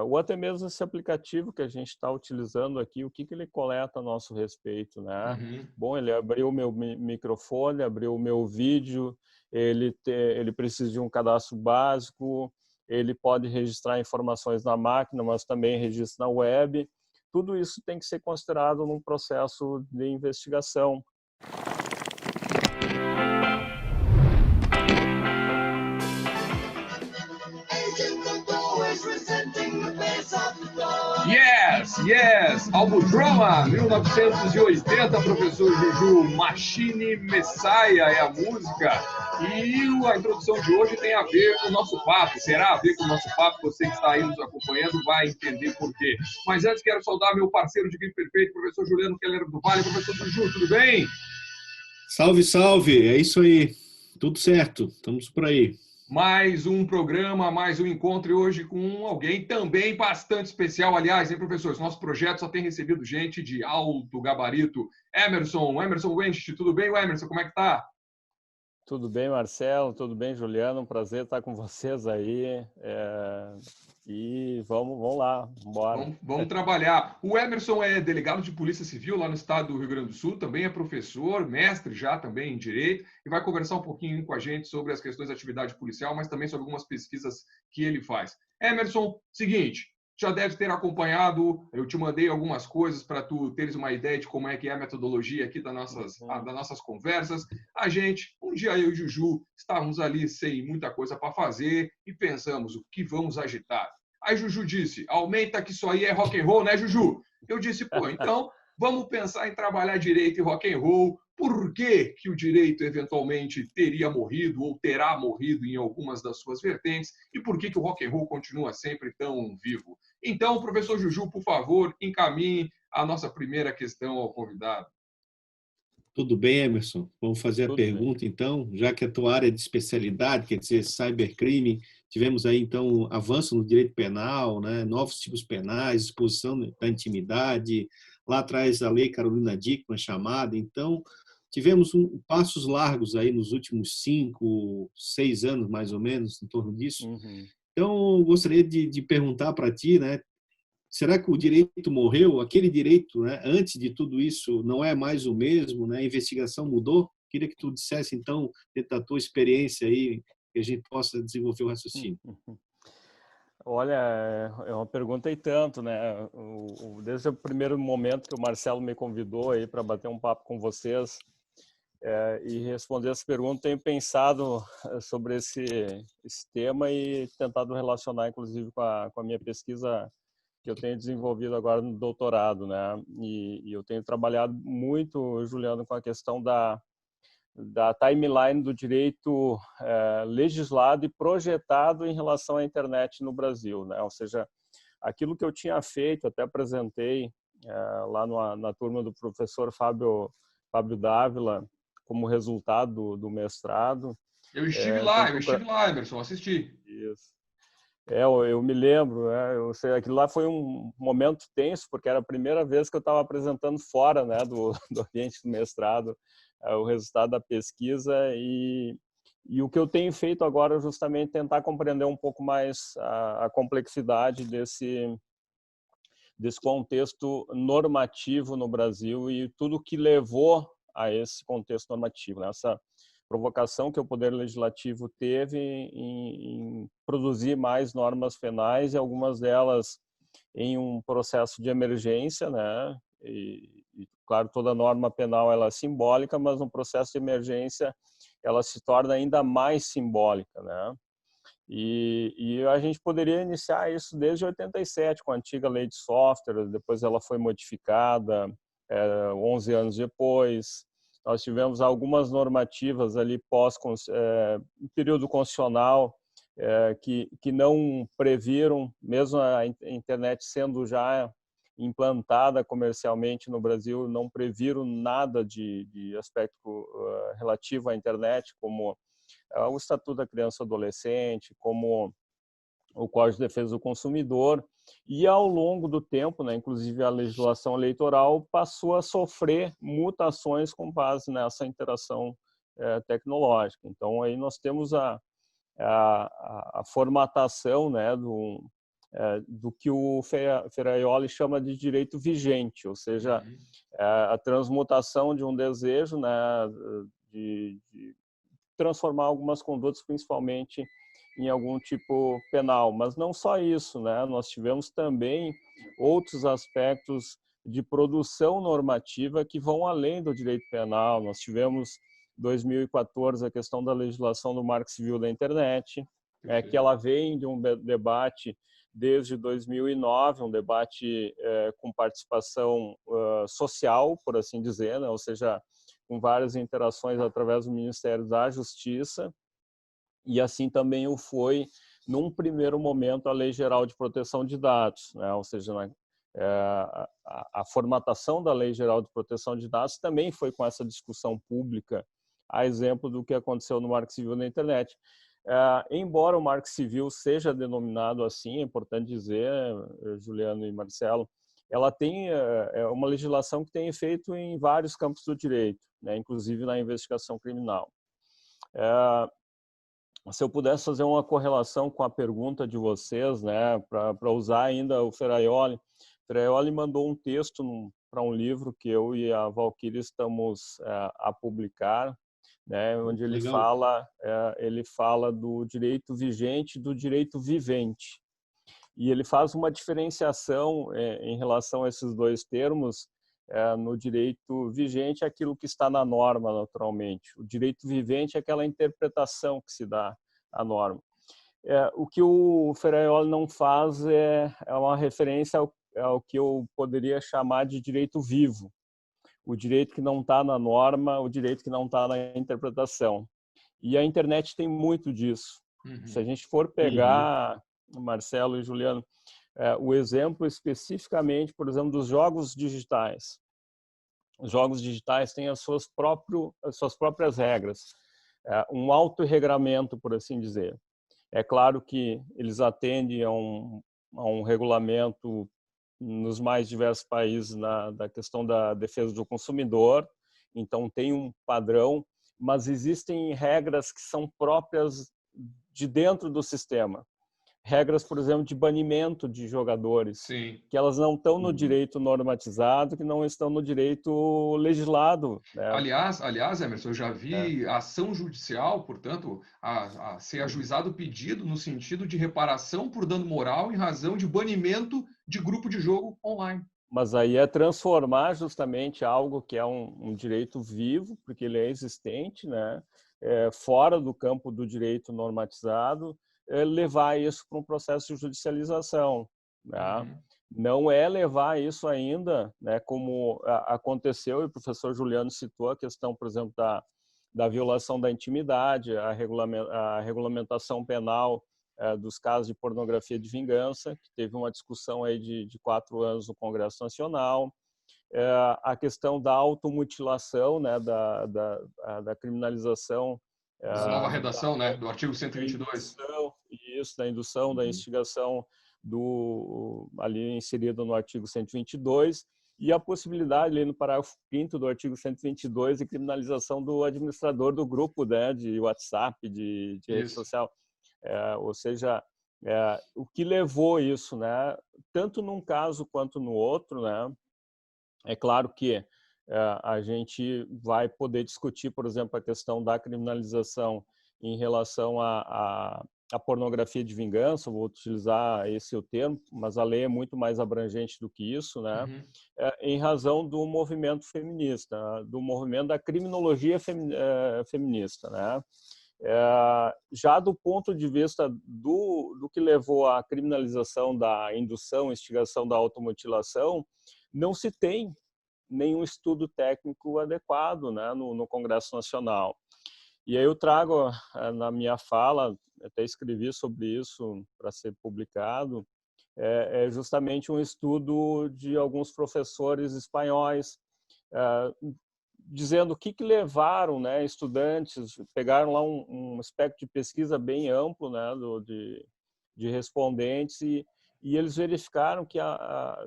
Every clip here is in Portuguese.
ou até mesmo esse aplicativo que a gente está utilizando aqui, o que ele coleta a nosso respeito, né? Uhum. Bom, ele abriu o meu microfone, abriu o meu vídeo, ele precisa de um cadastro básico, ele pode registrar informações na máquina, mas também registra na web. Tudo isso tem que ser considerado num processo de investigação. Yes, yes! Albudrama, 1980, professor Juju. Machine Messiah é a música. E a introdução de hoje tem a ver com o nosso papo. Terá a ver com o nosso papo. Você que está aí nos acompanhando vai entender por quê. Mas antes quero saudar meu parceiro de Grito Perfeito, professor Juliano Keller do Vale. Professor Juju, tudo bem? Salve, salve! É isso aí. Tudo certo. Estamos por aí. Mais um programa, mais um encontro e hoje com alguém também bastante especial. Aliás, hein, professores? Nosso projeto só tem recebido gente de alto gabarito. Emerson Wendt, tudo bem, Emerson? Como é que tá? Tudo bem, Marcelo? Tudo bem, Juliano? Um prazer estar com vocês aí. E vamos lá, bora. Vamos trabalhar. O Emerson é delegado de Polícia Civil lá no estado do Rio Grande do Sul, também é professor, mestre já também em Direito, e vai conversar um pouquinho com a gente sobre as questões de atividade policial, mas também sobre algumas pesquisas que ele faz. Emerson, seguinte, já deve ter acompanhado, eu te mandei algumas coisas para tu teres uma ideia de como é que é a metodologia aqui das nossas conversas. A gente, um dia eu e o Juju, estávamos ali sem muita coisa para fazer e pensamos o que vamos agitar. Aí Juju disse, aumenta que isso aí é rock and roll, né, Juju? Eu disse, pô, então vamos pensar em trabalhar direito e rock and roll. Por que que o direito eventualmente teria morrido ou terá morrido em algumas das suas vertentes? E por que que o rock and roll continua sempre tão vivo? Então, professor Juju, por favor, encaminhe a nossa primeira questão ao convidado. Tudo bem, Emerson? Vamos fazer a Tudo bem. pergunta, então, já que a tua área de especialidade, quer dizer, cybercrime, tivemos aí, então, avanço no direito penal, né? Novos tipos penais, exposição da intimidade, lá atrás a lei Carolina Dickmann chamada, então, tivemos passos largos aí nos últimos 5, 6 anos, mais ou menos, em torno disso. Uhum. Então, eu gostaria de perguntar para ti, né? Será que o direito morreu? Aquele direito, né, antes de tudo isso, não é mais o mesmo? Né? A investigação mudou? Queria que tu dissesse, então, dentro da tua experiência aí, que a gente possa desenvolver o raciocínio. Olha, é uma pergunta e tanto, né? Desde o primeiro momento que o Marcelo me convidou aí para bater um papo com vocês e responder essa pergunta, tenho pensado sobre esse tema e tentado relacionar, inclusive, com a minha pesquisa que eu tenho desenvolvido agora no doutorado, né? E eu tenho trabalhado muito, Juliano, com a questão da timeline do direito legislado e projetado em relação à internet no Brasil, né? Ou seja, aquilo que eu tinha feito, até apresentei lá na turma do professor Fábio Dávila, como resultado do mestrado. Eu estive lá, Emerson, assisti. Isso. Eu me lembro, né? Eu sei, aquilo lá foi um momento tenso, porque era a primeira vez que eu estava apresentando fora, né, do ambiente do mestrado, o resultado da pesquisa e o que eu tenho feito agora é justamente tentar compreender um pouco mais a complexidade desse contexto normativo no Brasil e tudo que levou a esse contexto normativo, né? Essa provocação que o Poder Legislativo teve em produzir mais normas penais e algumas delas em um processo de emergência, né? Claro, toda norma penal ela é simbólica, mas no processo de emergência ela se torna ainda mais simbólica, né? E a gente poderia iniciar isso desde 87, com a antiga lei de software, depois ela foi modificada, 11 anos depois. Nós tivemos algumas normativas ali período constitucional, que não previram, mesmo a internet sendo já implantada comercialmente no Brasil, não previram nada de aspecto relativo à internet, como o Estatuto da Criança e Adolescente, como o Código de Defesa do Consumidor, e ao longo do tempo, né, inclusive a legislação eleitoral passou a sofrer mutações com base nessa interação tecnológica. Então aí nós temos a formatação, né, do que o Ferraioli chama de direito vigente, ou seja, a transmutação de um desejo, né, de transformar algumas condutas, principalmente em algum tipo penal. Mas não só isso, né? Nós tivemos também outros aspectos de produção normativa que vão além do direito penal. Nós tivemos, em 2014, a questão da legislação do Marco Civil da Internet, que ela vem de um debate desde 2009, um debate com participação social, por assim dizer, né? Ou seja, com várias interações através do Ministério da Justiça, e assim também o foi, num primeiro momento, a Lei Geral de Proteção de Dados, né? Ou seja, a formatação da Lei Geral de Proteção de Dados também foi com essa discussão pública, a exemplo do que aconteceu no Marco Civil da Internet. Embora o Marco Civil seja denominado assim, é importante dizer, Juliano e Marcelo, ela tem uma legislação que tem efeito em vários campos do direito, né, inclusive na investigação criminal. Se eu pudesse fazer uma correlação com a pergunta de vocês, né, para usar ainda o Ferraioli mandou um texto para um livro que eu e a Valquíria estamos a publicar, né, onde ele fala do direito vigente e do direito vivente. E ele faz uma diferenciação em relação a esses dois termos. No direito vigente, aquilo que está na norma, naturalmente. O direito vivente é aquela interpretação que se dá à norma. O que o Ferraioli não faz é uma referência ao que eu poderia chamar de direito vivo. O direito que não está na norma, o direito que não está na interpretação. E a internet tem muito disso. Se a gente for pegar, Marcelo e Juliano, o exemplo especificamente, por exemplo, dos jogos digitais. Os jogos digitais têm as suas próprias regras, um autorregramento, por assim dizer. É claro que eles atendem a um regulamento nos mais diversos países da questão da defesa do consumidor, então tem um padrão, mas existem regras que são próprias de dentro do sistema. Regras, por exemplo, de banimento de jogadores, Sim. Que elas não estão no direito normatizado, que não estão no direito legislado. Né? Aliás, Emerson, eu já vi ação judicial, portanto, a ser ajuizado o pedido no sentido de reparação por dano moral em razão de banimento de grupo de jogo online. Mas aí é transformar justamente algo que é um direito vivo, porque ele é existente, né? Fora do campo do direito normatizado, levar isso para um processo de judicialização. Né? Não é levar isso ainda, né, como aconteceu, e o professor Juliano citou a questão, por exemplo, da violação da intimidade, a regulamentação penal dos casos de pornografia de vingança, que teve uma discussão aí de 4 anos no Congresso Nacional, a questão da automutilação, né, da criminalização. Da nova redação, né, do artigo 122. Da indução, da instigação ali inserido no artigo 122, e a possibilidade, ali no parágrafo 5º do artigo 122, de criminalização do administrador do grupo, né, de WhatsApp, de rede social. Ou seja, o que levou isso, né, tanto num caso quanto no outro, né, é claro que a gente vai poder discutir, por exemplo, a questão da criminalização em relação à pornografia de vingança, vou utilizar esse o termo, mas a lei é muito mais abrangente do que isso, né? Em razão do movimento feminista, do movimento da criminologia feminista, né? Já do ponto de vista do que levou à criminalização da indução, instigação da automutilação, não se tem nenhum estudo técnico adequado, né, no Congresso Nacional. E aí eu trago na minha fala, até escrevi sobre isso para ser publicado, justamente um estudo de alguns professores espanhóis, dizendo o que levaram, né, estudantes, pegaram lá um espectro de pesquisa bem amplo, né, de respondentes, e eles verificaram que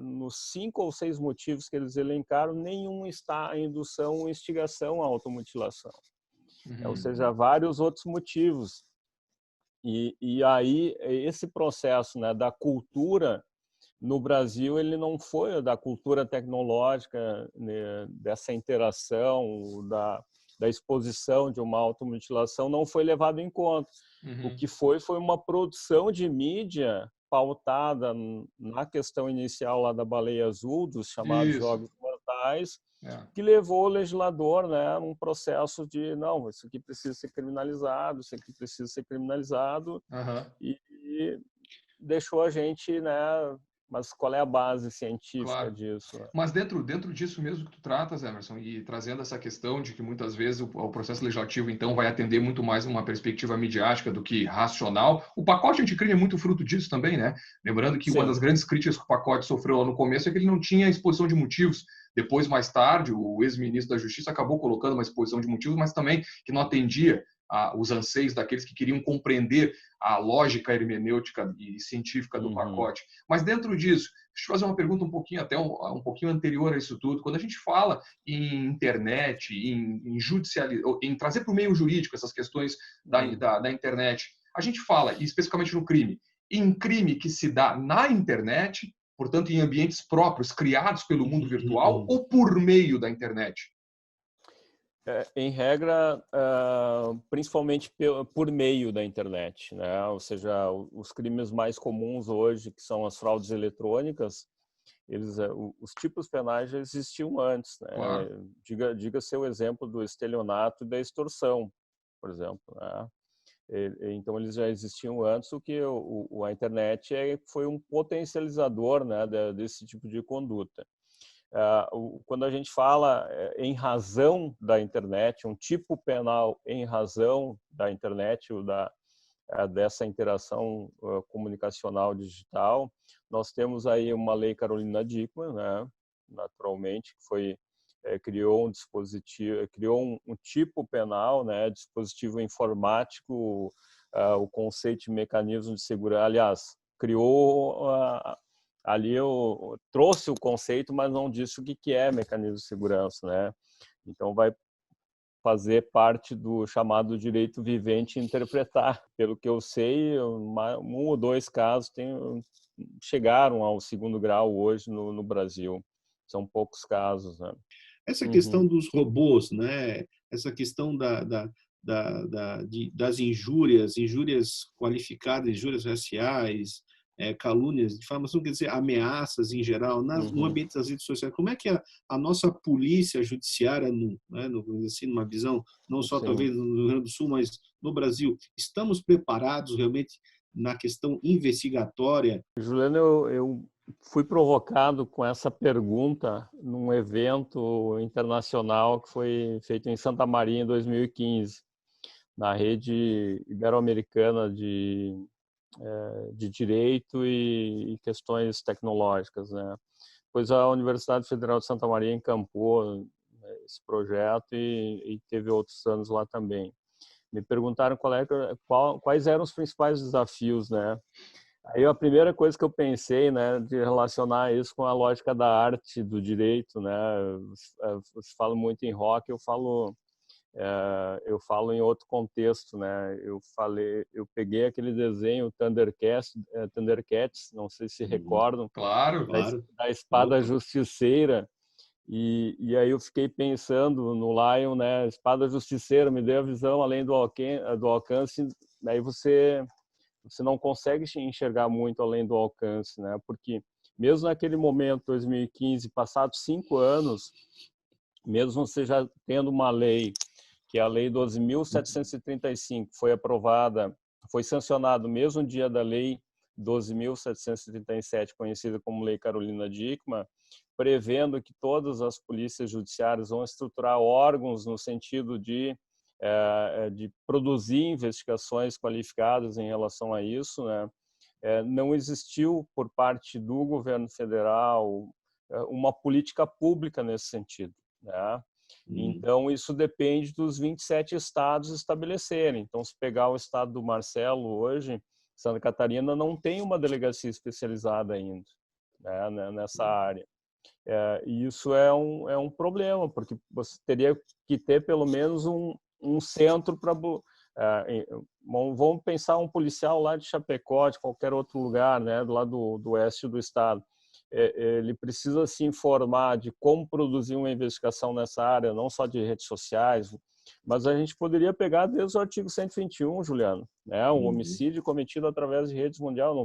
nos 5 ou 6 motivos que eles elencaram, nenhum está em indução ou instigação à automutilação. Ou seja, vários outros motivos. E aí, esse processo, né, da cultura no Brasil, ele não foi da cultura tecnológica, né, dessa interação, da exposição de uma automutilação, não foi levado em conta. O que foi uma produção de mídia pautada na questão inicial lá da Baleia Azul, dos chamados Isso. Jogos Mortais, É. que levou o legislador, né, um processo de, não, isso aqui precisa ser criminalizado, isso aqui precisa ser criminalizado, e deixou a gente, né, mas qual é a base científica Claro. disso? Mas dentro disso mesmo que tu tratas, Emerson, e trazendo essa questão de que muitas vezes o processo legislativo, então, vai atender muito mais uma perspectiva midiática do que racional, o pacote anticrime é muito fruto disso também, né? Lembrando que uma Sim. das grandes críticas que o pacote sofreu lá no começo é que ele não tinha exposição de motivos. Depois, mais tarde, o ex-ministro da Justiça acabou colocando uma exposição de motivos, mas também que não atendia os anseios daqueles que queriam compreender a lógica hermenêutica e científica do pacote. Mas dentro disso, deixa eu fazer uma pergunta um pouquinho até um pouquinho anterior a isso tudo. Quando a gente fala em internet, em trazer para o meio jurídico essas questões da internet, a gente fala, especificamente no crime, em crime que se dá na internet, portanto, em ambientes próprios, criados pelo mundo virtual, ou por meio da internet? Em regra, principalmente por meio da internet, né? Ou seja, os crimes mais comuns hoje, que são as fraudes eletrônicas, os tipos penais já existiam antes, né? Claro. Diga-se o exemplo do estelionato e da extorsão, por exemplo, né? Então, eles já existiam antes, o que a internet foi um potencializador, né, desse tipo de conduta. Quando a gente fala em razão da internet, um tipo penal em razão da internet, ou dessa interação comunicacional digital, nós temos aí uma lei Carolina Dickmann, né, naturalmente, que foi criou um dispositivo, criou um tipo penal, né, dispositivo informático, o conceito de mecanismo de segurança, aliás, criou ali trouxe o conceito, mas não disse o que é mecanismo de segurança, né? Então vai fazer parte do chamado direito vivente interpretar. Pelo que eu sei, um ou dois casos chegaram ao segundo grau hoje no Brasil. São poucos casos, né? Essa questão dos robôs, né? Essa questão das injúrias qualificadas, injúrias raciais, calúnias, difamação, quer dizer, ameaças em geral, no ambiente das redes sociais. Como é que a nossa polícia judiciária, assim, numa visão, não só talvez no Rio Grande do Sul, mas no Brasil, estamos preparados realmente na questão investigatória? Juliano, eu fui provocado com essa pergunta num evento internacional que foi feito em Santa Maria em 2015, na rede ibero-americana de direito e questões tecnológicas, né? Pois a Universidade Federal de Santa Maria encampou esse projeto e teve outros anos lá também. Me perguntaram quais eram os principais desafios, né? Aí a primeira coisa que eu pensei, né, de relacionar isso com a lógica da arte, do direito, né? Você fala muito em rock, eu falo em outro contexto, né? Eu peguei aquele desenho Thundercats, não sei se recordam, Claro. da espada justiceira, e aí eu fiquei pensando no Lion, né? Espada justiceira, me deu a visão além do alcance, aí você não consegue enxergar muito além do alcance, né? Porque mesmo naquele momento, 2015, passados 5 anos, mesmo você já tendo uma lei, que é a Lei 12.735, foi aprovada, foi sancionado no mesmo dia da Lei 12.737, conhecida como Lei Carolina Dickmann, prevendo que todas as polícias judiciárias vão estruturar órgãos no sentido de produzir investigações qualificadas em relação a isso, né? Não existiu por parte do governo federal uma política pública nesse sentido, né? Então, isso depende dos 27 estados estabelecerem. Então, se pegar o estado do Marcelo hoje, Santa Catarina não tem uma delegacia especializada ainda, né, nessa área. E isso é um problema, porque você teria que ter pelo menos um centro Vamos pensar um policial lá de Chapecó, de qualquer outro lugar, né, do lado do oeste do estado. Ele precisa se informar de como produzir uma investigação nessa área, não só de redes sociais, mas a gente poderia pegar desde o artigo 121, Juliano, né, o homicídio cometido através de redes mundiais. Não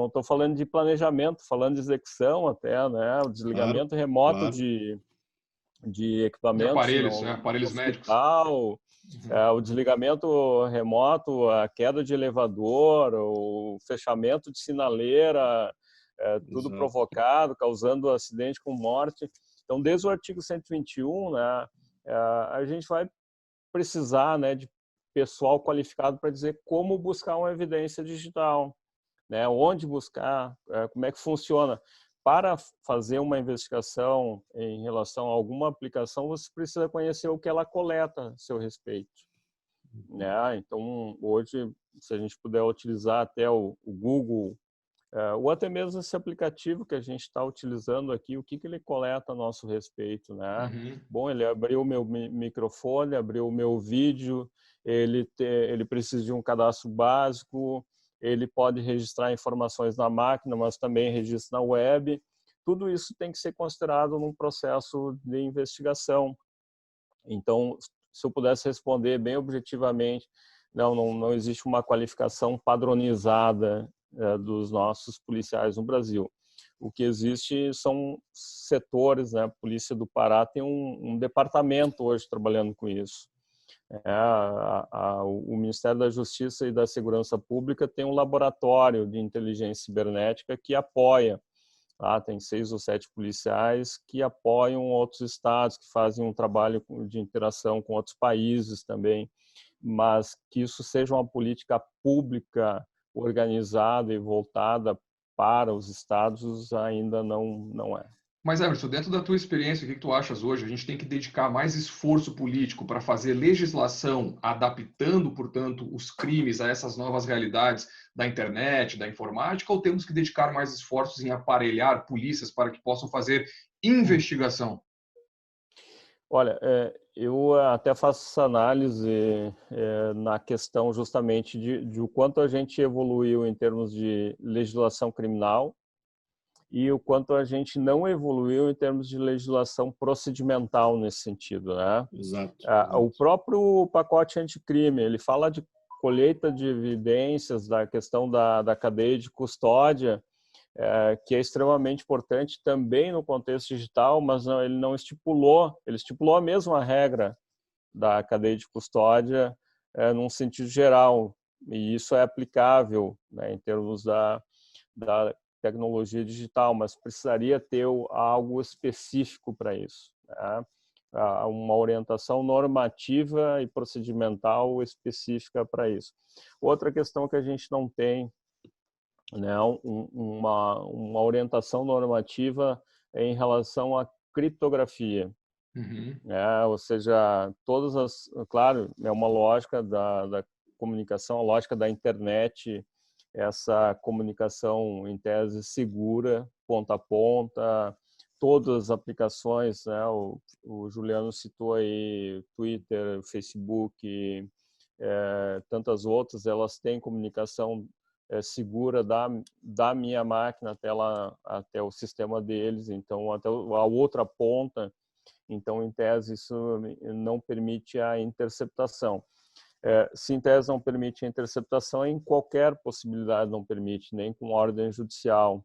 estou falando de planejamento, falando de execução até, né, o desligamento remoto de De equipamentos aparelhos, no aparelhos médicos. hospital, o desligamento remoto, a queda de elevador, o fechamento de sinaleira, tudo provocado, causando acidente com morte. Então, desde o artigo 121, né, a gente vai precisar, né, de pessoal qualificado para dizer como buscar uma evidência digital, né, onde buscar, como é que funciona. Para fazer uma investigação em relação a alguma aplicação, você precisa conhecer o que ela coleta a seu respeito, né? Então, hoje, se a gente puder utilizar até o Google, ou até mesmo esse aplicativo que a gente está utilizando aqui, o que ele coleta a nosso respeito, né? Bom, ele abriu o meu microfone, abriu o meu vídeo, ele precisa de um cadastro básico, ele pode registrar informações na máquina, mas também registra na web. Tudo isso tem que ser considerado num processo de investigação. Então, se eu pudesse responder bem objetivamente, não existe uma qualificação padronizada dos nossos policiais no Brasil. O que existe são setores, né? A Polícia do Pará tem um departamento hoje trabalhando com isso. O Ministério da Justiça e da Segurança Pública tem um laboratório de inteligência cibernética que apoia. Tem 6 ou 7 policiais que apoiam outros estados, que fazem um trabalho de interação com outros países também, mas que isso seja uma política pública organizada e voltada para os estados ainda não é. Mas, Emerson, dentro da tua experiência, o que tu achas hoje? A gente tem que dedicar mais esforço político para fazer legislação, adaptando, portanto, os crimes a essas novas realidades da internet, da informática, ou temos que dedicar mais esforços em aparelhar polícias para que possam fazer investigação? Olha, eu até faço essa análise na questão justamente de o quanto a gente evoluiu em termos de legislação criminal e o quanto a gente não evoluiu em termos de legislação procedimental nesse sentido, né? Exato. O próprio pacote anticrime, ele fala de colheita de evidências, da questão da cadeia de custódia, que é extremamente importante também no contexto digital, mas ele não estipulou, ele estipulou a mesma regra da cadeia de custódia num sentido geral, e isso é aplicável, né, em termos da tecnologia digital, mas precisaria ter algo específico para isso, né? Uma orientação normativa e procedimental específica para isso. Outra questão que a gente não tem, né, uma orientação normativa em relação à criptografia. Ou seja, claro, é uma lógica da comunicação, a lógica da internet, essa comunicação em tese segura, ponta a ponta, todas as aplicações, né? O Juliano citou aí Twitter, Facebook, tantas outras, elas têm comunicação segura da minha máquina até o sistema deles, então até a outra ponta. Então, em tese, isso não permite a interceptação. Se em tese não permite a interceptação, em qualquer possibilidade não permite, nem com ordem judicial.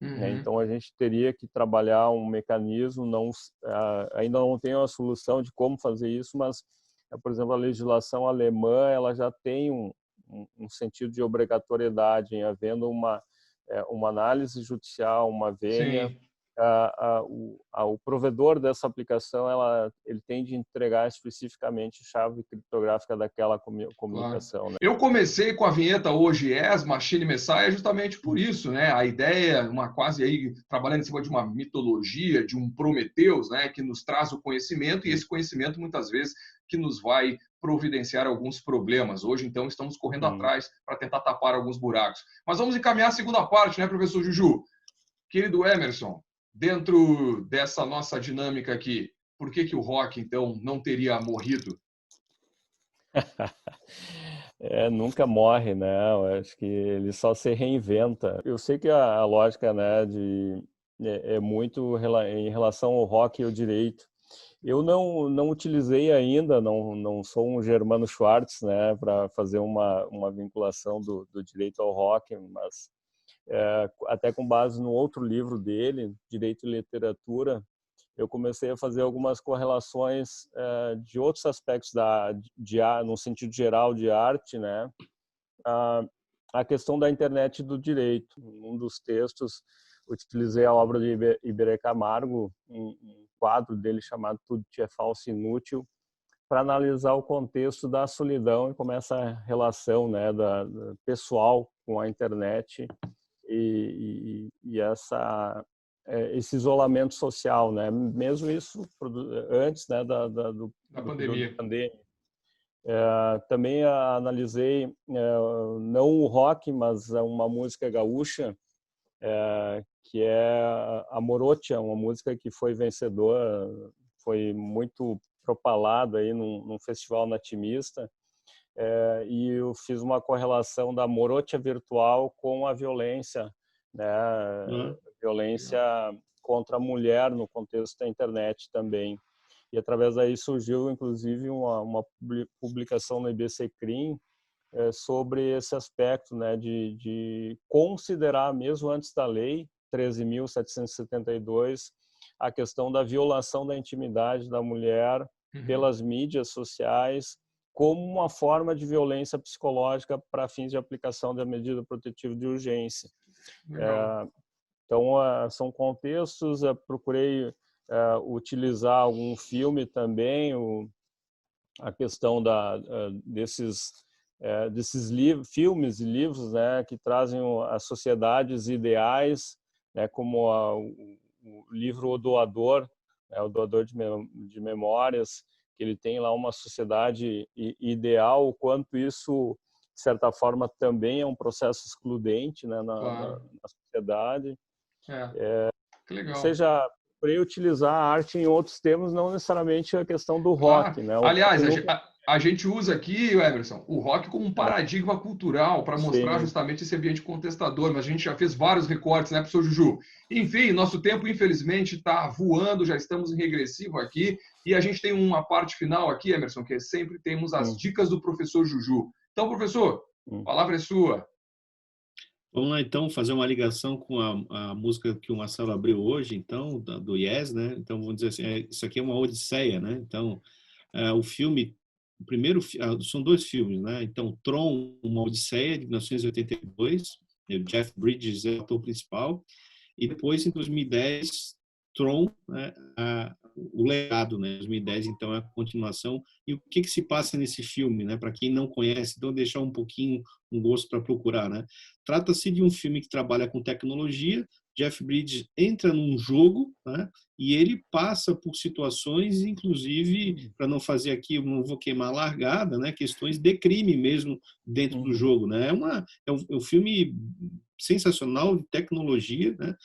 Então, a gente teria que trabalhar um mecanismo, ainda não tem uma solução de como fazer isso, mas, por exemplo, a legislação alemã ela já tem um sentido de obrigatoriedade em havendo uma análise judicial, uma vênia. Sim. O provedor dessa aplicação ele tem de entregar especificamente chave criptográfica daquela comunicação. Claro. Né? Eu comecei com a vinheta hoje Machine Messiah justamente por isso, né? A ideia, quase aí trabalhando em cima de uma mitologia, de um Prometeus, né? Que nos traz o conhecimento e esse conhecimento muitas vezes que nos vai providenciar alguns problemas. Hoje, então, estamos correndo atrás para tentar tapar alguns buracos. Mas vamos encaminhar a segunda parte, né, professor Juju? Querido Emerson, dentro dessa nossa dinâmica aqui, por que o rock, então, não teria morrido? Nunca morre, né? Eu acho que ele só se reinventa. Eu sei que a lógica, né, é muito em relação ao rock e ao direito. Eu não utilizei ainda, não sou um Germano Schwartz, né, para fazer uma vinculação do direito ao rock, mas até com base no outro livro dele, Direito e Literatura, eu comecei a fazer algumas correlações de outros aspectos no sentido geral de arte, né? A questão da internet e do direito. Um dos textos, utilizei a obra de Iberê Camargo, um quadro dele chamado Tudo Te é Falso e Inútil, para analisar o contexto da solidão e como essa relação, né, da pessoal com a internet e esse isolamento social, né? Mesmo isso antes, né, do período pandemia. de pandemia. Também analisei não o rock, mas uma música gaúcha, que é a Morocha, uma música que foi vencedora, foi muito propalada aí num festival natimista, e eu fiz uma correlação da Morocha virtual com a violência, né? Violência contra a mulher no contexto da internet também. E através daí surgiu, inclusive, uma publicação no IBC Crim sobre esse aspecto, né, de considerar, mesmo antes da lei 13.772, a questão da violação da intimidade da mulher pelas mídias sociais como uma forma de violência psicológica para fins de aplicação da medida protetiva de urgência. Então, são contextos, procurei utilizar algum filme também, a questão desses filmes e livros, né, que trazem as sociedades ideais, né, como o livro O Doador, o Doador de Memórias, que ele tem lá uma sociedade ideal, o quanto isso, de certa forma, também é um processo excludente, né, na sociedade. Que legal. Ou seja, para utilizar a arte em outros termos, não necessariamente a questão do rock, né? Aliás, a gente usa aqui, Emerson, o rock como um paradigma cultural para mostrar justamente esse ambiente contestador, mas a gente já fez vários recortes, né, professor Juju? Enfim, nosso tempo, infelizmente, está voando, já estamos em regressivo aqui, e a gente tem uma parte final aqui, Emerson, que sempre temos as dicas do professor Juju. Então, professor, a palavra é sua. Vamos lá, então, fazer uma ligação com a música que o Marcelo abriu hoje, então, do Yes, né? Então, vamos dizer assim, isso aqui é uma odisseia, né? Então, o filme, o primeiro, são dois filmes, né? Então, Tron, uma odisseia, de 1982, o Jeff Bridges é o ator principal, e depois, em 2010, Tron, né? O Legado, né? 2010, então, é a continuação. E o que se passa nesse filme, né? Para quem não conhece, então, deixar um pouquinho um gosto para procurar, né? Trata-se de um filme que trabalha com tecnologia. Jeff Bridges entra num jogo, né? E ele passa por situações, inclusive, para não fazer aqui, eu não vou queimar a largada, né? Questões de crime mesmo dentro do jogo, né? É um filme sensacional de tecnologia, né?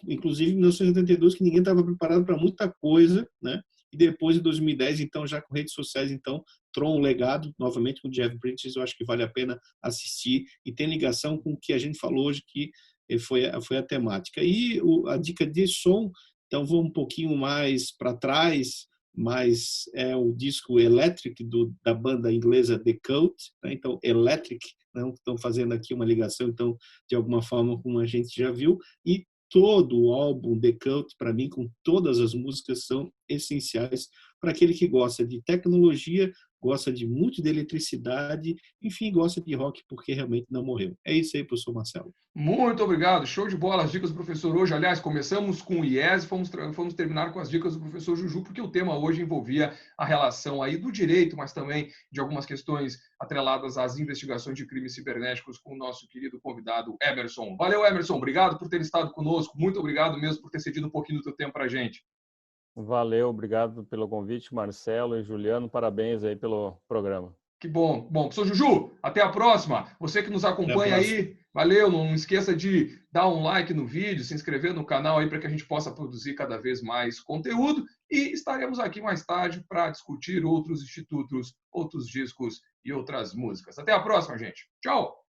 Inclusive em 1982, que ninguém estava preparado para muita coisa, né? E depois, em 2010, então, já com redes sociais, então, Tron, o Legado, novamente com o Jeff Bridges, eu acho que vale a pena assistir e tem ligação com o que a gente falou hoje, que foi a temática. E a dica de som, então, vou um pouquinho mais para trás, mas é o disco Electric da banda inglesa The Cult, né? Então, Electric, né? Estão fazendo aqui uma ligação, então, de alguma forma, como a gente já viu, e todo o álbum The Cult, para mim, com todas as músicas, são essenciais para aquele que gosta de tecnologia, gosta de muito de eletricidade, enfim, gosta de rock porque realmente não morreu. É isso aí, professor Marcelo. Muito obrigado, show de bola as dicas do professor hoje. Aliás, começamos com o IES e fomos terminar com as dicas do professor Juju, porque o tema hoje envolvia a relação aí do direito, mas também de algumas questões atreladas às investigações de crimes cibernéticos com o nosso querido convidado Emerson. Valeu, Emerson, obrigado por ter estado conosco, muito obrigado mesmo por ter cedido um pouquinho do teu tempo para a gente. Valeu, obrigado pelo convite, Marcelo e Juliano, parabéns aí pelo programa. Que bom. Bom, professor Juju, até a próxima. Você que nos acompanha aí, valeu. Não esqueça de dar um like no vídeo, se inscrever no canal aí para que a gente possa produzir cada vez mais conteúdo. E estaremos aqui mais tarde para discutir outros institutos, outros discos e outras músicas. Até a próxima, gente. Tchau!